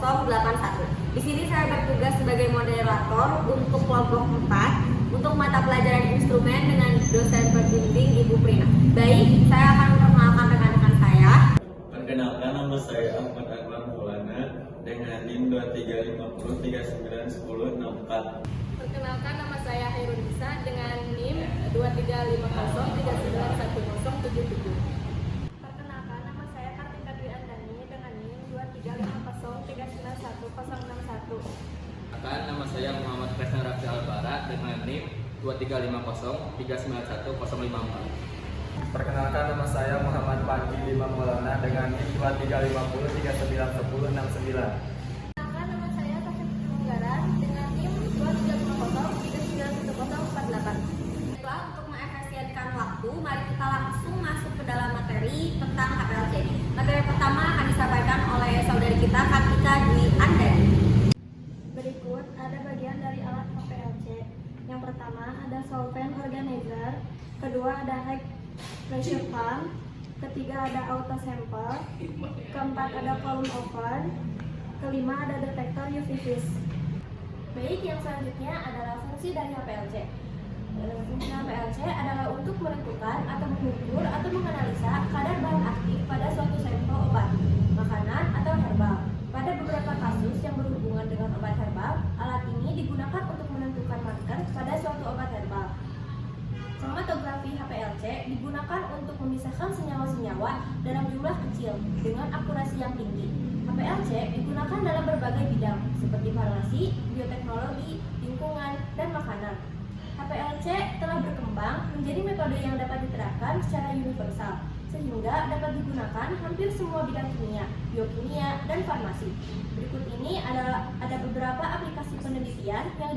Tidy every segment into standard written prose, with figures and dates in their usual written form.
081. Di sini saya bertugas sebagai moderator untuk kelompok 4 untuk mata pelajaran instrumen dengan dosen pembimbing Ibu Prina. Baik, saya akan memperkenalkan rekan-rekan saya. Perkenalkan, nama saya Ahmad Anwar Maulana dengan NIM 2350391064. Perkenalkan, nama saya Hairun Nisa dengan NIM 2350391077. Perkenalkan, nama saya Kartika Dwi Andani dengan NIM 2350391061. Perkenalkan, nama saya Muhammad Kresna Raffi Albara dengan NIM 2350391054. Perkenalkan, nama saya Muhammad Panji Lima Maulana dengan NIM 2350391069. Perkenalkan, nama saya Taufik Menggaran dengan NIM 2350391048. Baiklah, untuk mengefisienkan waktu, mari kita langsung masuk ke dalam materi tentang HPLC ini. Materi pertama akan disampaikan oleh saudari kita Kartika Dwi Andani. Berikut ada bagian dari alat HPLC. Yang pertama ada solvent organizer, kedua ada high pressure pump, ketiga ada auto sample, keempat ada column oven, kelima ada detektor UV vis. Baik, yang selanjutnya adalah fungsi dari HPLC. Fungsi HPLC adalah untuk menentukan atau mengukur atau menganalisa kadar bahan aktif pada suatu sampel obat, makanan, atau herbal. Pada beberapa kasus yang berhubungan dengan obat herbal, alat ini digunakan untuk menentukan marker pada suatu obat herbal. Kromatografi HPLC digunakan untuk memisahkan senyawa-senyawa dalam jumlah kecil dengan akurasi yang tinggi. HPLC digunakan dalam berbagai bidang seperti farmasi, bioteknologi, lingkungan, dan makanan. HPLC telah berkembang menjadi metode yang dapat diterapkan secara universal, sehingga dapat digunakan hampir semua bidang kimia, biokimia, dan farmasi. Berikut ini ada beberapa aplikasi penelitian yang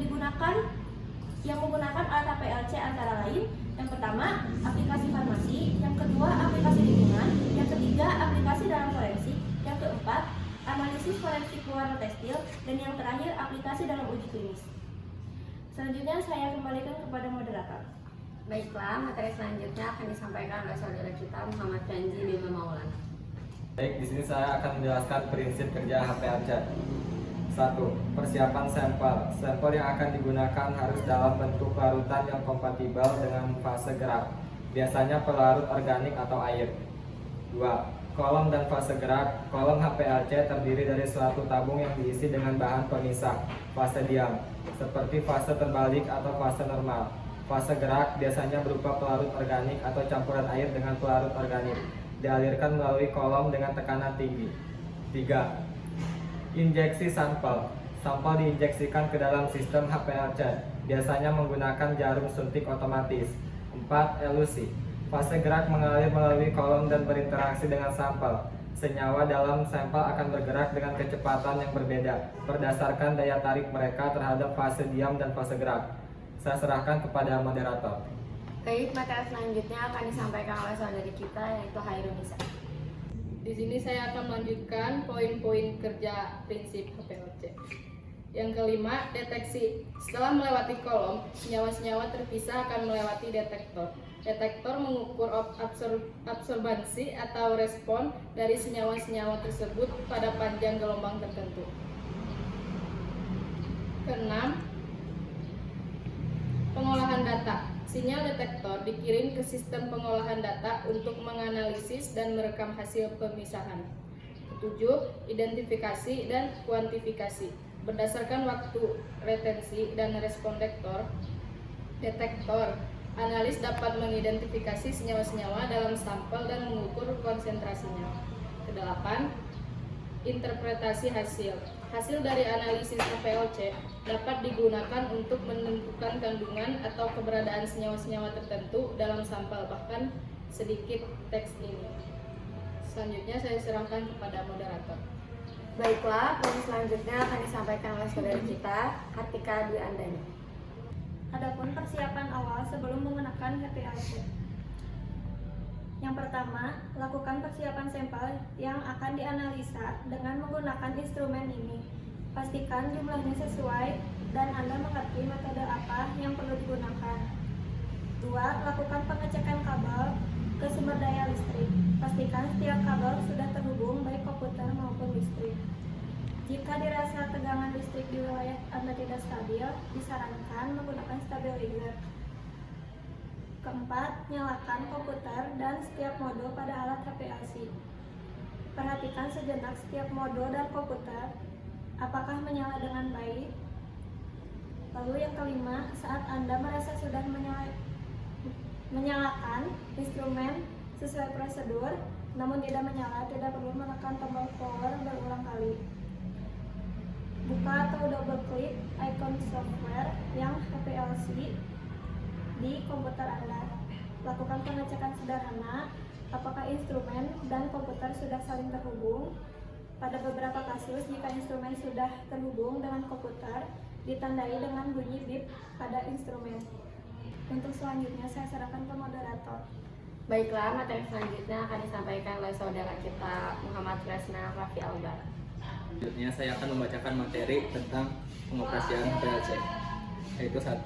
menggunakan alat HPLC antara lain. Yang pertama, aplikasi farmasi, yang kedua, aplikasi lingkungan, yang ketiga, aplikasi dalam forensik, yang keempat, analisis forensik pewarna tekstil, dan yang terakhir, aplikasi dalam uji klinis. Selanjutnya saya kembalikan kepada moderator. Baiklah, materi selanjutnya akan disampaikan oleh saudara kita Muhammad Panji Lima Maulana. Baik, di sini saya akan menjelaskan prinsip kerja HPLC. 1. Persiapan sampel. Sampel yang akan digunakan harus dalam bentuk larutan yang kompatibel dengan fase gerak, biasanya pelarut organik atau air. 2. Kolom dan fase gerak. Kolom HPLC terdiri dari suatu tabung yang diisi dengan bahan pemisah, fase diam, seperti fase terbalik atau fase normal. Fase gerak biasanya berupa pelarut organik atau campuran air dengan pelarut organik, dialirkan melalui kolom dengan tekanan tinggi. 3. Injeksi sampel. Sampel diinjeksikan ke dalam sistem HPLC, biasanya menggunakan jarum suntik otomatis. 4. Elusi. Fase gerak mengalir melalui kolom dan berinteraksi dengan sampel. Senyawa dalam sampel akan bergerak dengan kecepatan yang berbeda berdasarkan daya tarik mereka terhadap fase diam dan fase gerak. Saya serahkan kepada moderator. Baik, materi selanjutnya akan disampaikan oleh saudari kita yaitu Hairun Nisa. Di sini saya akan melanjutkan poin-poin kerja prinsip HPLC. Yang kelima, deteksi. Setelah melewati kolom, senyawa-senyawa terpisah akan melewati detektor. Detektor mengukur absorbansi atau respon dari senyawa-senyawa tersebut pada panjang gelombang tertentu. Keenam, pengolahan data. Sinyal detektor dikirim ke sistem pengolahan data untuk menganalisis dan merekam hasil pemisahan. Ketujuh, identifikasi dan kuantifikasi. Berdasarkan waktu retensi dan respon detektor, analis dapat mengidentifikasi senyawa-senyawa dalam sampel dan mengukur konsentrasinya. Kedelapan, interpretasi hasil. Hasil dari analisis HPLC dapat digunakan untuk menentukan kandungan atau keberadaan senyawa-senyawa tertentu dalam sampel, bahkan sedikit teks ini. Selanjutnya saya serahkan kepada moderator. Baiklah, poin selanjutnya akan disampaikan oleh saudari kita Kartika Dwi Andani. Adapun persiapan awal sebelum menggunakan HPLC. Yang pertama, lakukan persiapan sampel yang akan dianalisa dengan menggunakan instrumen ini. Pastikan jumlahnya sesuai dan Anda mengerti metode apa yang perlu digunakan. 2. Lakukan pengecekan kabel ke sumber daya listrik. Pastikan setiap kabel sudah terhubung baik komputer maupun listrik. Jika dirasa tegangan listrik di wilayah Anda tidak stabil, disarankan menggunakan stabilizer. Keempat, nyalakan komputer dan setiap mode pada alat HPLC. Perhatikan sejenak setiap mode dan komputer, apakah menyala dengan baik. Lalu yang kelima, saat Anda merasa sudah menyalakan instrumen sesuai prosedur, namun tidak menyala, tidak perlu menekan tombol power berulang kali. Buka atau double klik icon software yang HPLC di komputer Anda. Lakukan pengecekan sederhana apakah instrumen dan komputer sudah saling terhubung. Pada beberapa kasus, jika instrumen sudah terhubung dengan komputer, ditandai dengan bunyi bip pada instrumen. Untuk selanjutnya, saya serahkan ke moderator. Baiklah, materi selanjutnya akan disampaikan oleh saudara kita Muhammad Kresna Raffi Albara. Selanjutnya saya akan membacakan materi tentang pengoperasian HPLC. Yaitu 1.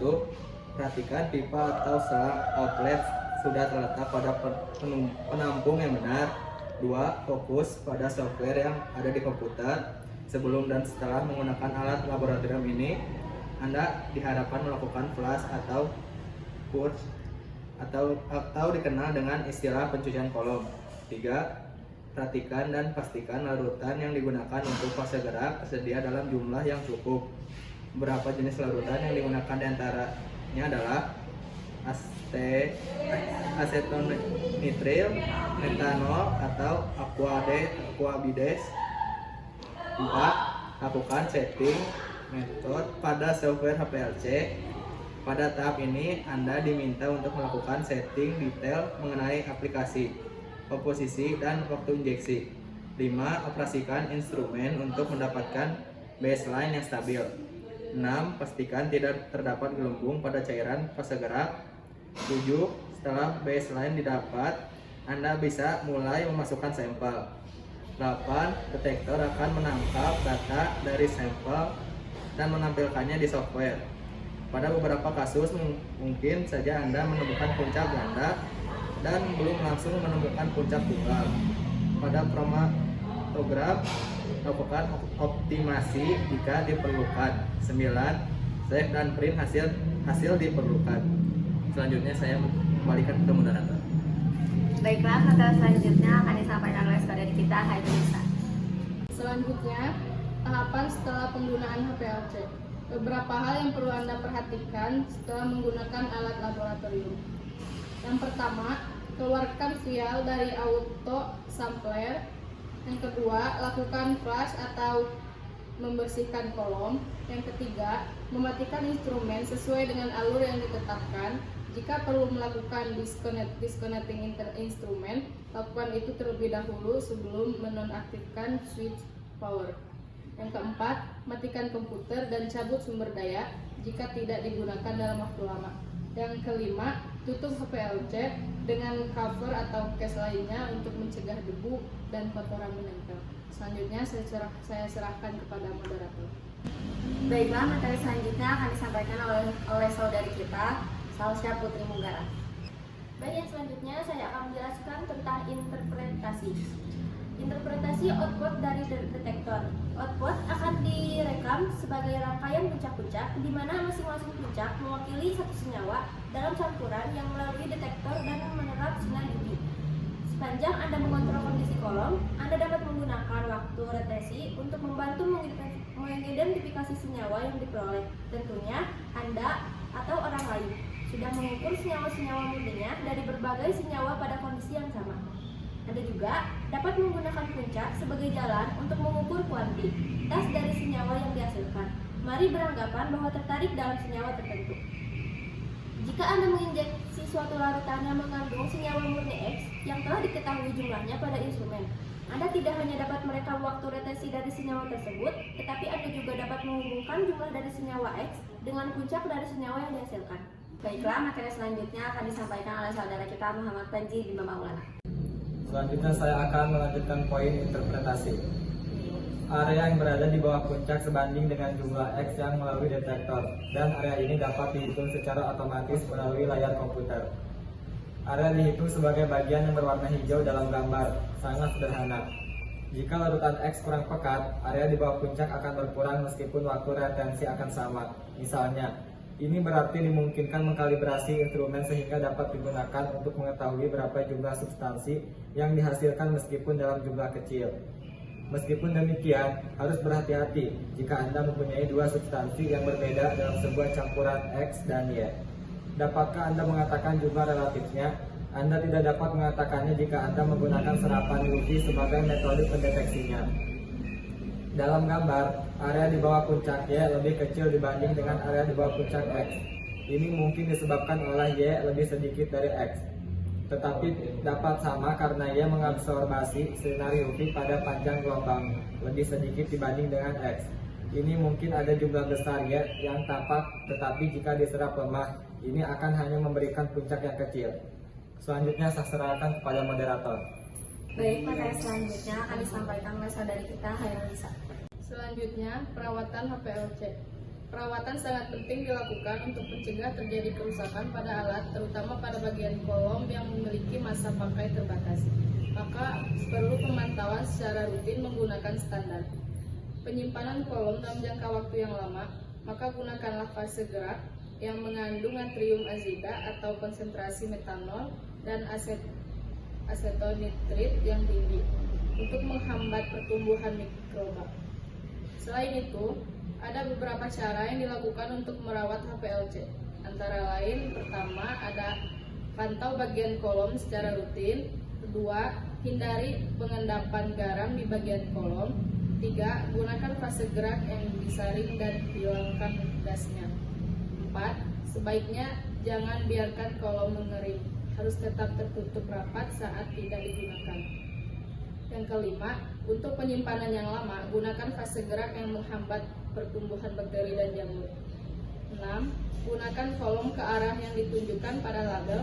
Perhatikan pipa atau selang outlet sudah terletak pada penampung yang benar. 2. Fokus pada software yang ada di komputer. Sebelum dan setelah menggunakan alat laboratorium ini, Anda diharapkan melakukan flush atau purge atau dikenal dengan istilah pencucian kolom. 3. Perhatikan dan pastikan larutan yang digunakan untuk fase gerak tersedia dalam jumlah yang cukup. Beberapa jenis larutan yang digunakan diantaranya adalah asetonitrile, metanol, atau aquabides. 4. Lakukan setting method pada software HPLC. Pada tahap ini, Anda diminta untuk melakukan setting detail mengenai aplikasi, komposisi, dan waktu injeksi. 5. Operasikan instrumen untuk mendapatkan baseline yang stabil. 6. Pastikan tidak terdapat gelembung pada cairan fase gerak. 7. Setelah baseline didapat, Anda bisa mulai memasukkan sampel. 8. Detektor akan menangkap data dari sampel dan menampilkannya di software. Pada beberapa kasus, mungkin saja Anda menemukan puncak ganda dan belum langsung menemukan puncak tunggal. Pada kromatograf, lakukan optimasi jika diperlukan. 9. Save dan print hasil diperlukan. Selanjutnya saya kembalikan ke moderator. Baiklah, materi selanjutnya akan disampaikan oleh saudari kita Haidisa. Selanjutnya, tahapan setelah penggunaan HPLC. Beberapa hal yang perlu Anda perhatikan setelah menggunakan alat laboratorium. Yang pertama, keluarkan vial dari auto sampler. Yang kedua, lakukan flush atau membersihkan kolom. Yang ketiga, mematikan instrumen sesuai dengan alur yang ditetapkan. Jika perlu melakukan disconnecting instrumen, lakukan itu terlebih dahulu sebelum menonaktifkan switch power. Yang keempat, matikan komputer dan cabut sumber daya jika tidak digunakan dalam waktu lama. Yang kelima, tutup HPLC dengan cover atau case lainnya untuk mencegah debu dan kotoran menempel. Selanjutnya saya serahkan kepada moderator. Baiklah, materi selanjutnya akan disampaikan oleh saudari kita Salsya Putri Munggara. Baik, yang selanjutnya saya akan menjelaskan tentang interpretasi. Interpretasi output dari detektor. Output akan direkam sebagai rangkaian puncak-puncak di mana masing-masing puncak mewakili satu senyawa dalam campuran yang melalui detektor dan menyerap sinar UV. Sepanjang Anda mengontrol kondisi kolom, Anda dapat menggunakan waktu retesi untuk membantu mengidentifikasi senyawa yang diperoleh. Tentunya Anda atau orang lain sudah mengukur senyawa-senyawa murninya dari berbagai senyawa pada kondisi yang sama. Anda juga dapat menggunakan puncak sebagai jalan untuk mengukur kuantitas dari senyawa yang dihasilkan. Mari beranggapan bahwa tertarik dalam senyawa tertentu. Jika Anda menginjeksi suatu larutan yang mengandung senyawa murni X yang telah diketahui jumlahnya pada instrumen, Anda tidak hanya dapat merekam waktu retesi dari senyawa tersebut, tetapi Anda juga dapat menghubungkan jumlah dari senyawa X dengan puncak dari senyawa yang dihasilkan. Baiklah, materi selanjutnya akan disampaikan oleh saudara kita Muhammad Panji Bima Maulana. Selanjutnya saya akan melanjutkan poin interpretasi. Area yang berada di bawah puncak sebanding dengan jumlah X yang melalui detektor, dan area ini dapat dihitung secara otomatis melalui layar komputer. Area dihitung sebagai bagian yang berwarna hijau dalam gambar, sangat sederhana. Jika larutan X kurang pekat, area di bawah puncak akan berkurang meskipun waktu retensi akan sama. Misalnya, ini berarti dimungkinkan mengkalibrasi instrumen sehingga dapat digunakan untuk mengetahui berapa jumlah substansi yang dihasilkan meskipun dalam jumlah kecil. Meskipun demikian, harus berhati-hati jika Anda mempunyai dua substansi yang berbeda dalam sebuah campuran X dan Y. Dapatkah Anda mengatakan jumlah relatifnya? Anda tidak dapat mengatakannya jika Anda menggunakan serapan UV sebagai metode pendeteksinya. Dalam gambar, area di bawah puncak Y lebih kecil dibanding dengan area di bawah puncak X. Ini mungkin disebabkan oleh Y lebih sedikit dari X. Tetapi dapat sama karena Y mengabsorbasi sinar UV pada panjang gelombang lebih sedikit dibanding dengan X. Ini mungkin ada jumlah besar Y yang tampak, tetapi jika diserap lemah, ini akan hanya memberikan puncak yang kecil. Selanjutnya saya serahkan kepada moderator. Baik, materi selanjutnya akan disampaikan oleh saudari kita, Hairunisa. Selanjutnya, perawatan HPLC. Perawatan sangat penting dilakukan untuk mencegah terjadi kerusakan pada alat, terutama pada bagian kolom yang memiliki masa pakai terbatas. Maka perlu pemantauan secara rutin menggunakan standar. Penyimpanan kolom dalam jangka waktu yang lama, maka gunakanlah fase gerak yang mengandung natrium azida atau konsentrasi metanol dan asetonitrit yang tinggi untuk menghambat pertumbuhan mikroba. Selain itu, ada beberapa cara yang dilakukan untuk merawat HPLC. Antara lain, pertama ada pantau bagian kolom secara rutin. Kedua, hindari pengendapan garam di bagian kolom. Tiga, gunakan fase gerak yang disaring dan hilangkan gasnya. 4. Sebaiknya jangan biarkan kolom mengering, harus tetap tertutup rapat saat tidak digunakan. Yang kelima, untuk penyimpanan yang lama, gunakan fase gerak yang menghambat pertumbuhan bakteri dan jamur. 6. Gunakan kolom ke arah yang ditunjukkan pada label.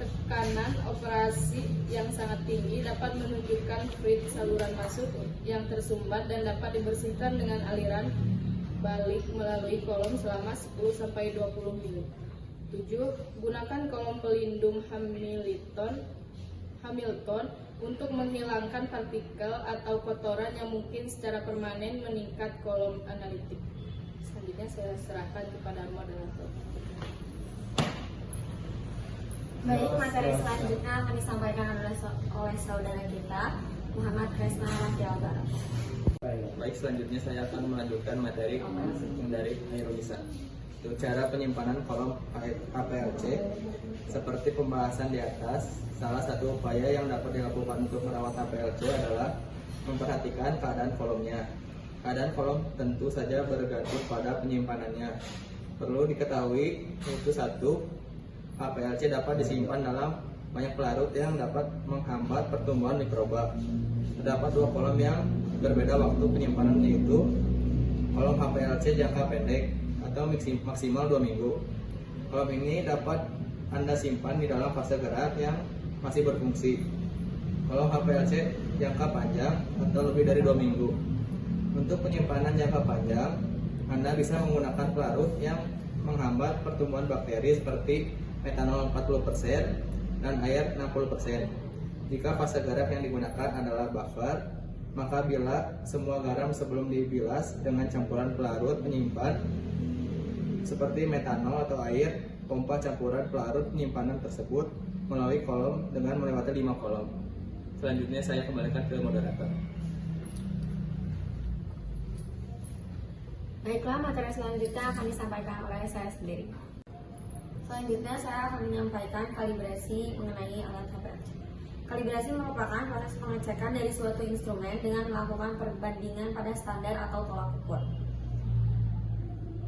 Tekanan operasi yang sangat tinggi dapat menunjukkan fluid saluran masuk yang tersumbat dan dapat dibersihkan dengan aliran balik melalui kolom selama 10-20 menit. 7. Gunakan kolom pelindung Hamilton untuk menghilangkan partikel atau kotoran yang mungkin secara permanen meningkat kolom analitik. Selanjutnya saya serahkan kepada moderator. Baik, materi selanjutnya akan disampaikan oleh saudara kita, Muhammad Kresna Rakyal Barat. Baik, selanjutnya saya akan melanjutkan materi dari Hairunisa. Untuk cara penyimpanan kolom HPLC, seperti pembahasan di atas, salah satu upaya yang dapat dilakukan untuk merawat HPLC adalah memperhatikan keadaan kolomnya. Keadaan kolom tentu saja bergantung pada penyimpanannya. Perlu diketahui, itu satu, HPLC dapat disimpan dalam banyak pelarut yang dapat menghambat pertumbuhan mikroba. Terdapat dua kolom yang berbeda waktu penyimpanan, yaitu kolom HPLC jangka pendek atau maksimal 2 minggu. Kolom ini dapat Anda simpan di dalam fase gerak yang masih berfungsi. Kolom HPLC jangka panjang atau lebih dari 2 minggu. Untuk penyimpanan jangka panjang, Anda bisa menggunakan pelarut yang menghambat pertumbuhan bakteri seperti metanol 40% dan air 60%. Jika fase gerak yang digunakan adalah buffer, maka bila semua garam sebelum dibilas dengan campuran pelarut penyimpan seperti metanol atau air, pompa campuran pelarut penyimpanan tersebut melalui kolom dengan melewati 5 kolom. Selanjutnya saya kembalikan ke moderator. Baiklah, materi selanjutnya akan disampaikan oleh saya sendiri. Selanjutnya saya akan menyampaikan kalibrasi mengenai alat HPLC. Kalibrasi merupakan proses pengecekan dari suatu instrumen dengan melakukan perbandingan pada standar atau tolak ukur.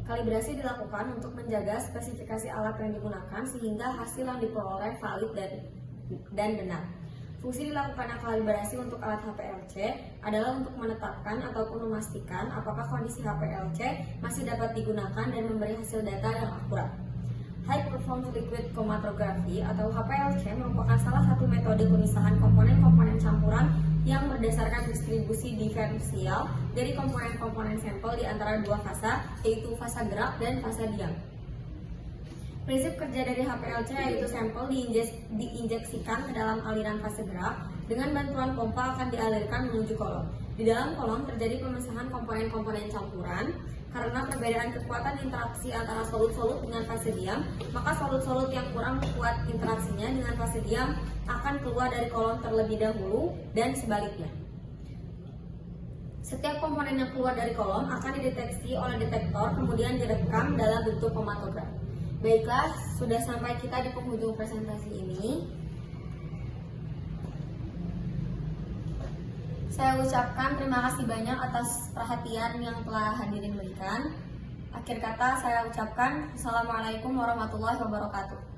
Kalibrasi dilakukan untuk menjaga spesifikasi alat yang digunakan sehingga hasil yang diperoleh valid dan benar. Fungsi dilakukannya kalibrasi untuk alat HPLC adalah untuk menetapkan ataupun memastikan apakah kondisi HPLC masih dapat digunakan dan memberi hasil data yang akurat. High Performance Liquid Chromatography atau HPLC merupakan salah satu metode pemisahan komponen-komponen campuran yang berdasarkan distribusi diferensial dari komponen-komponen sampel di antara dua fase, yaitu fase gerak dan fase diam. Prinsip kerja dari HPLC yaitu sampel diinjeksikan ke dalam aliran fase gerak, Dengan bantuan pompa akan dialirkan menuju kolom. Di dalam kolom terjadi pemesahan komponen-komponen campuran. Karena perbedaan kekuatan interaksi antara solut-solut dengan fase diam, maka solut-solut yang kurang kuat interaksinya dengan fase diam akan keluar dari kolom terlebih dahulu dan sebaliknya. Setiap komponen yang keluar dari kolom akan dideteksi oleh detektor, kemudian direkam dalam bentuk pematogram. Baiklah, sudah sampai kita di penghujung presentasi ini. Saya ucapkan terima kasih banyak atas perhatian yang telah hadirin berikan. Akhir kata saya ucapkan Assalamualaikum warahmatullahi wabarakatuh.